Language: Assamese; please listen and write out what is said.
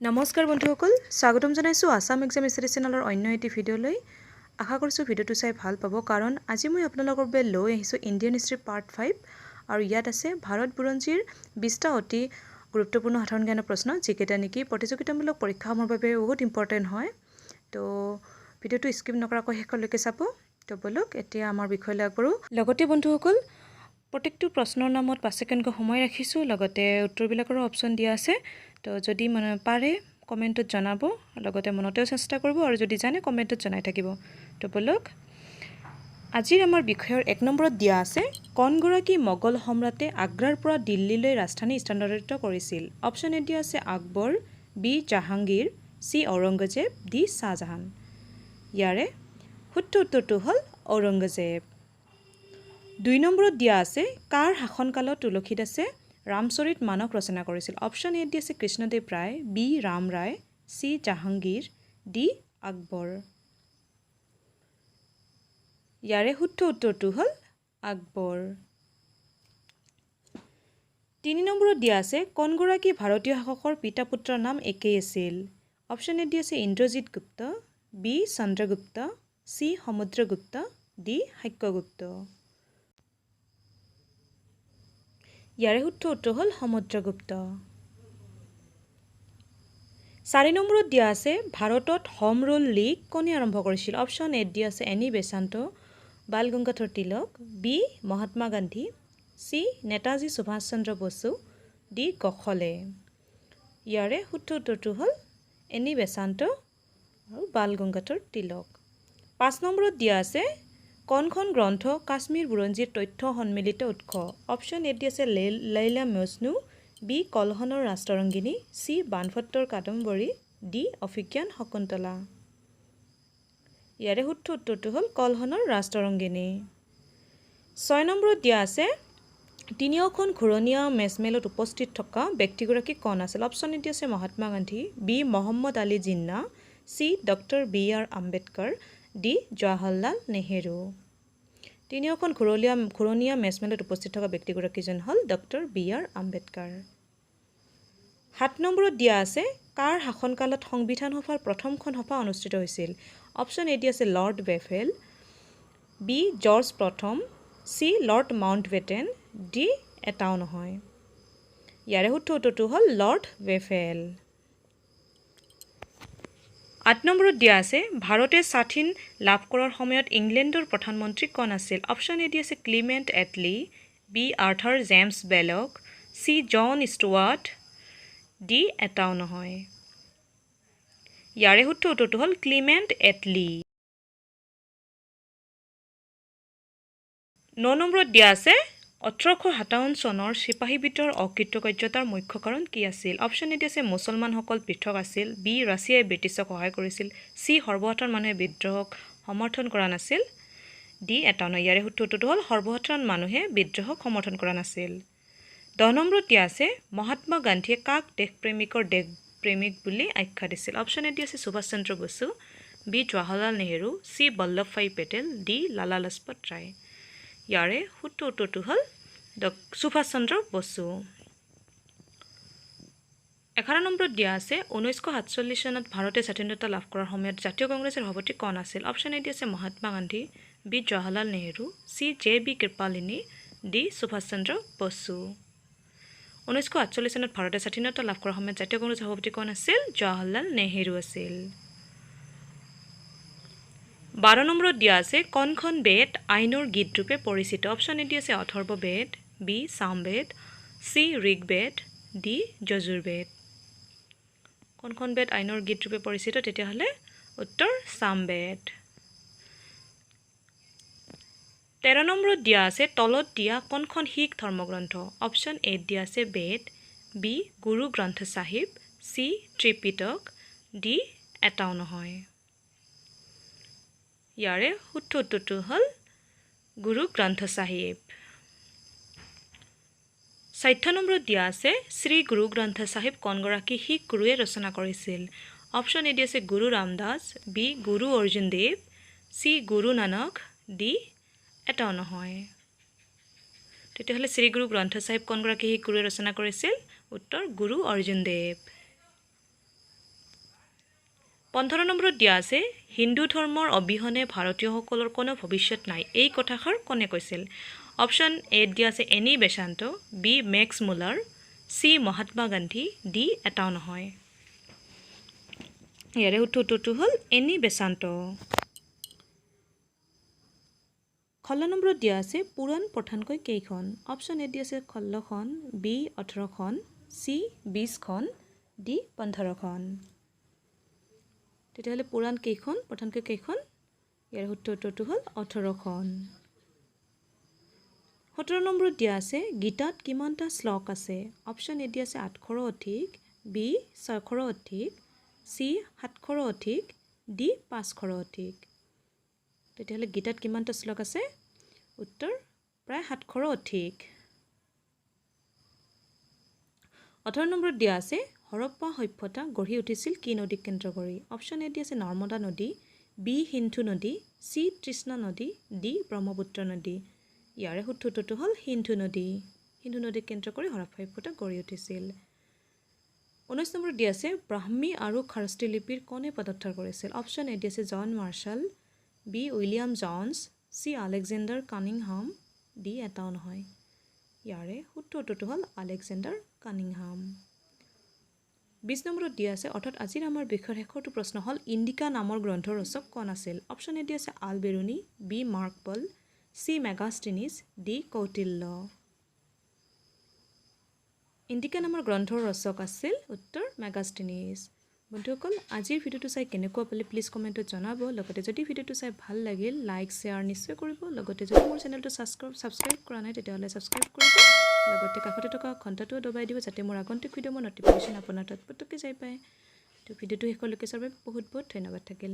নমস্কাৰ বন্ধুসকল, স্বাগতম জনাইছোঁ আসাম এক্সাম ষ্টাডি চেনেলৰ অন্য এটি ভিডিঅ'লৈ। আশা কৰিছোঁ ভিডিঅ'টো চাই ভাল পাব, কাৰণ আজি মই আপোনালোকৰ বাবে লৈ আহিছোঁ ইণ্ডিয়ান হিষ্ট্ৰী পাৰ্ট 5 আৰু ইয়াত আছে ভাৰত বুৰঞ্জীৰ 20টা অতি গুৰুত্বপূৰ্ণ সাধাৰণ জ্ঞানৰ প্ৰশ্ন, যিকেইটা নেকি প্ৰতিযোগিতামূলক পৰীক্ষাসমূহৰ বাবে বহুত ইম্পৰ্টেণ্ট হয়। তো ভিডিঅ'টো স্কিপ নকৰাকৈ শেষলৈকে চাব। তো বলক এতিয়া আমাৰ বিষয়লৈ আগবাঢ়ো। লগতে বন্ধুসকল, প্ৰত্যেকটো প্ৰশ্নৰ নামত 5 ছেকেণ্ডকৈ সময় ৰাখিছোঁ, লগতে উত্তৰবিলাকৰো অপশ্যন দিয়া আছে। তো যদি পাৰে কমেণ্টত জনাব, লগতে মনতেও চেষ্টা কৰিব, আৰু যদি জানে কমেণ্টত জনাই থাকিব। তো বলক আজিৰ আমাৰ বিষয়ৰ 1 নম্বৰত দিয়া আছে, কোনগৰাকী মোগল সম্ৰাটে আগ্ৰাৰ পৰা দিল্লীলৈ ৰাজধানী স্থানান্তৰিত কৰিছিল? অপশ্যন এ দিয়া আছে Akbar, B Jahangir, C Aurangzeb, D Shah Jahan. ইয়াৰে শুদ্ধ উত্তৰটো হ'ল ঔৰংগজেব। 2 নম্বৰত দিয়া আছে, কাৰ শাসনকালত তুলসীদাসে ৰামচৰিত মানস ৰচনা কৰিছিল? অপশ্যন এ দিয়া আছে কৃষ্ণদেৱ ৰায়, বি ৰাম ৰায়, চি জাহাংগীৰ, ডি আকবৰ। ইয়াৰে শুদ্ধ উত্তৰটো হ'ল আকবৰ। 3 নম্বৰত দিয়া আছে, কোনগৰাকী ভাৰতীয় শাসকৰ পিতা পুত্ৰৰ নাম একেই আছিল? অপশ্যন এ দিয়া আছে Indrajit Gupta, B Chandragupta, C Samudragupta, D Shakyagupta. ইয়াৰে শুদ্ধ উত্তৰ হ'ল সমুদ্ৰগুপ্ত। 4 নম্বৰত দিয়া আছে, ভাৰতত হোম ৰুল লীগ কোনে আৰম্ভ কৰিছিল? অপশ্যন এ দিয়া আছে any Besant, Bal Gangadhar Tilak, B Mahatma Gandhi, C Netaji Subhash Chandra Bose, D Gokhale. ইয়াৰে শুদ্ধ উত্তৰটো হ'ল এনি বেচান্ত আৰু বাল গংগাধৰ তিলক। 5 নম্বৰত দিয়া আছে, কোনখন গ্ৰন্থ কাশ্মীৰ বুৰঞ্জীৰ তথ্য সন্মিলিত উৎস? অপশ্যন এ দিয়া আছে লাইলা মজনু, বি কলহনৰ ৰাষ্ট্ৰৰংগিনী, চি বানভট্টৰ কাদম্বৰী, ডি অভিজ্ঞান শকুন্তলা। ইয়াৰে শুদ্ধ উত্তৰটো হ'ল কলহনৰ ৰাষ্ট্ৰৰংগিনী। 6 নম্বৰত দিয়া আছে, তিনিওখন ঘূৰণীয়া মেজমেলত উপস্থিত থকা ব্যক্তিগৰাকী কোন আছিল? অপশ্যন এ দিয়া আছে Mahatma Gandhi, B Mohammad Ali Jinnah, C doctor B R Ambedkar, D Jawaharlal Nehru. তিনিওখন ঘূৰণীয়া মেজমেলত উপস্থিত থকা ব্যক্তিগৰাকীজন হ'ল ডক্টৰ বি আৰ আম্বেদকাৰ। 7 নম্বৰত দিয়া আছে, কাৰ শাসনকালত সংবিধান সভাৰ প্ৰথমখন সভা অনুষ্ঠিত হৈছিল? অপশ্যন এ দিয়া আছে লৰ্ড বেফেল, বি জৰ্জ প্ৰথম, চি লৰ্ড মাউণ্টবেটেন, ডি এটাও নহয়। ইয়াৰে শুদ্ধ উত্তৰটো হ'ল লৰ্ড বেফেল। 8 নম্বৰত দিয়া আছে, ভাৰতে স্বাধীন লাভ কৰাৰ সময়ত ইংলেণ্ডৰ প্ৰধানমন্ত্ৰী কোন আছিল? অপশ্যন এ দিয়া আছে Clement Attlee, B Arthur James Balfour, C John Stuart, D এটাও নহয়। ইয়াৰে শুদ্ধ উত্তৰটো হ'ল ক্লিমেণ্ট এটলি। 9 নম্বৰত দিয়া আছে, 1857 চনৰ চিপাহী বিদ্ৰোহৰ অকৃতকাৰ্যতাৰ মুখ্য কাৰণ কি আছিল? অপশ্যন এ দিয়া আছে মুছলমানসকল পৃথক আছিল, বি ৰাছিয়াই ব্ৰিটিছক সহায় কৰিছিল, চি সৰ্বসাধাৰণ মানুহে বিদ্ৰোহক সমৰ্থন কৰা নাছিল, ডি এটাও নহয়। ইয়াৰে শুদ্ধ উত্তৰটো হ'ল সৰ্বসাধাৰণ মানুহে বিদ্ৰোহক সমৰ্থন কৰা নাছিল। 10 নম্বৰত দিয়া আছে, মহাত্মা গান্ধীয়ে কাক দেশপ্ৰেমিকৰ দেশপ্ৰেমিক বুলি আখ্যা দিছিল? অপশ্যন এ দিয়া আছে সুভাষ চন্দ্ৰ বসু, বি জৱাহৰলাল নেহেৰু, চি বল্লভ ভাই পেটেল, ডি লালা লাজপত ৰায়। ইয়াৰে শুদ্ধ উত্তৰটো হ'ল সুভাষ চন্দ্ৰ বসু। 11 নম্বৰত দিয়া আছে, 1947 চনত ভাৰতে স্বাধীনতা লাভ কৰাৰ সময়ত জাতীয় কংগ্ৰেছৰ সভাপতি কোন আছিল? অপশ্যন এ দিয়া আছে Mahatma Gandhi, B Jawaharlal Nehru, C J B Kripalani, D Subhash Chandra Bose. 1948 চনত ভাৰতে স্বাধীনতা লাভ কৰাৰ সময়ত জাতীয় কংগ্ৰেছৰ সভাপতি কোন আছিল? জৱাহৰলাল নেহেৰু আছিল। 12 নম্বৰত দিয়া আছে, কোনখন বেদ আইনৰ গীত ৰূপে পৰিচিত? অপশ্যন এ দিয়া আছে Atharva Veda, B Samaveda, C Rigveda, D Yajurveda. কোনখন বেদ আইনৰ গীত ৰূপে পৰিচিত? তেতিয়াহ'লে উত্তৰ সামবেদ। 13 নম্বৰত দিয়া আছে, তলত দিয়া কোনখন শিখ ধৰ্মগ্ৰন্থ? অপশ্যন এ দিয়া আছে বেদ, বি গুৰু গ্ৰন্থ চাহিব, চি ত্ৰিপিটক, ডি এটাও নহয়। ইয়াৰে শুদ্ধ উত্তৰটো হ'ল গুৰু গ্ৰন্থ চাহিব। 14 নম্বৰত দিয়া আছে, শ্ৰী গুৰু গ্ৰন্থ চাহিব কোনগৰাকী শিখ গুৰুৱে ৰচনা কৰিছিল? অপশ্যন এ দিয়া আছে গুৰু ৰামদাস, বি গুৰু অৰ্জুন দেৱ, চি গুৰু নানক, ডি এটাও নহয়। তেতিয়াহ'লে শ্ৰী গুৰু গ্ৰন্থ চাহিব কোনগৰাকী শিখ গুৰুৱে ৰচনা কৰিছিল? উত্তৰ গুৰু অৰ্জুন দেৱ। 15 নম্বৰত দিয়া আছে হিন্দু ধৰ্মৰ অবিহনে ভাৰতীয়সকলৰ কোনো ভৱিষ্যত নাই এই কথাষাৰ কোনে কৈছিল অপশ্যন এ দিয়া আছে any Besant B max Müller সি মহাত্মা গান্ধী ডি এটাও নহয় ইয়াৰে উত্তৰটো হ'ল এনি বেচান্ত 16 নম্বৰত দিয়া আছে পুৰাণ প্ৰধানকৈ কেইখন অপশ্যন এ দিয়া আছে 16খন বি 18খন সি 20খন ডি 15খন তেতিয়াহ'লে পুৰাণ কেইখন প্ৰধানকৈ কেইখন ইয়াৰ উত্তৰটো হ'ল 18খন 17 নম্বৰত দিয়া আছে গীতাত কিমানটা শ্লোক আছে অপশ্যন এ দিয়া আছে 800ৰো অধিক বি 600ৰো অধিক সি 700ৰো অধিক ডি 500ৰো অধিক তেতিয়াহ'লে গীতাত কিমানটা শ্লোক আছে উত্তৰ প্ৰায় 700ৰো অধিক 18 নম্বৰত দিয়া আছে হৰপ্পা সভ্যতা গঢ়ি উঠিছিল কি নদীক কেন্দ্ৰ কৰি অপশ্যন এ দিয়া আছে নৰ্মদা নদী বি সিন্ধু নদী সি তৃষ্ণা নদী ডি ব্ৰহ্মপুত্ৰ নদী ইয়াৰে উত্তৰটো হ'ল সিন্ধু নদীক কেন্দ্ৰ কৰি হৰপ্পা সভ্যতা গঢ়ি উঠিছিল 19 নম্বৰত দিয়া আছে ব্ৰাহ্মী আৰু খাৰষ্টি লিপিৰ কোনে পদাৰ্থৰ কৰিছিল অপশ্যন এ দিয়া আছে জন মাৰ্শ্বাল বি উইলিয়াম জনছ সি আলেকজেণ্ডাৰ কানিংহাম ডি এটাও নহয় ইয়াৰে উত্তৰটো হ'ল আলেকজেণ্ডাৰ কানিংহাম 20 নম্বৰত দিয়া আছে অৰ্থাৎ আজিৰ আমাৰ বিষয়ৰ শেষৰটো প্ৰশ্ন হ'ল ইণ্ডিকা নামৰ গ্ৰন্থৰ ৰচক কোন আছিল অপশ্যন এ দিয়া আছে আলবেৰুনি বি মাৰ্কপল সি মেগাষ্টিনিছ ডি কৌটিল্য ইণ্ডিকা নামৰ গ্ৰন্থৰ ৰচক আছিল উত্তৰ মেগাষ্টিনিছ বন্ধুসকল আজিৰ ভিডিঅ'টো চাই কেনেকুৱা পালে প্লিজ কমেণ্টত জনাব লগতে যদি ভিডিঅ'টো চাই ভাল লাগিল লাইক শ্বেয়াৰ নিশ্চয় কৰিব লগতে যদি মোৰ চেনেলটো ছাবস্ক্ৰাইব কৰা নাই তেতিয়াহ'লে ছাবস্ক্ৰাইব কৰিব লগতে কাষতে থকা ঘণ্টাটোও দবাই দিব যাতে মোৰ আগন্তুক ভিডিঅ' মোৰ নটিফিকেশ্যন আপোনাৰ তাত পটককৈ যাই পায় তো ভিডিঅ'টো শেষলৈকে চাবৰ বাবে বহুত বহুত ধন্যবাদ থাকিল